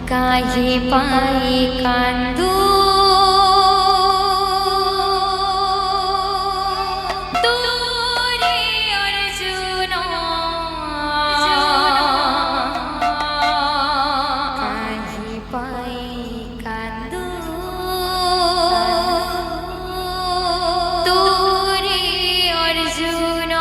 কাহে পাই কান্দু তোরে অর্জুন কাহে পাই কান্দু তোরে অর্জুন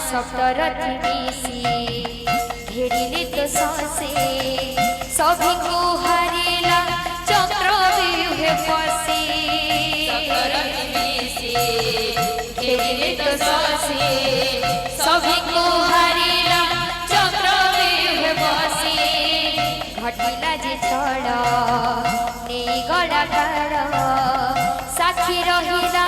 सप्तरथी मिसी घेरिले तो ससे सभी को हरिला चक्रव्यूहे फसे सप्तरथी मिसी घेरिले तो ससे सभी को हरिला चक्रव्यूहे फसे घटिला जे छड़ नेई गला काड़ साक्षी रहिला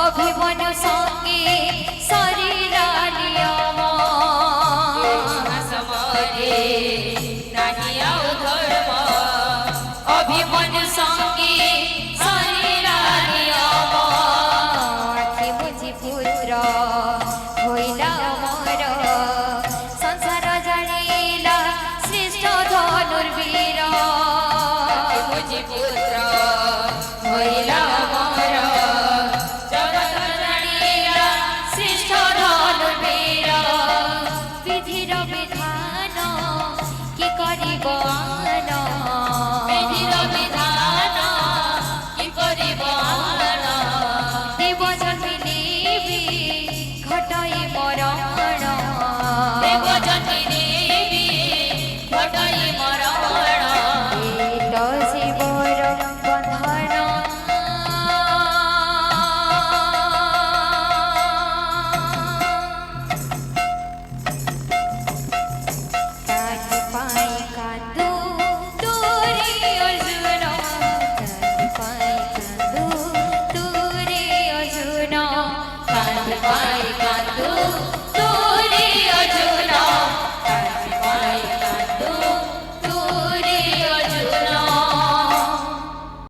अभिमन्यु संगे शरीरा नियम समरे नाही आउ धर्म अभिमन्यु संगे शरीरा नियम आखि बुझी पुत्र होइला अमर संसार जानिला श्रेष्ठ धनुर्वीर आखि बुझी पुत्र होइला विधिर विधान তোমায় কাঁদো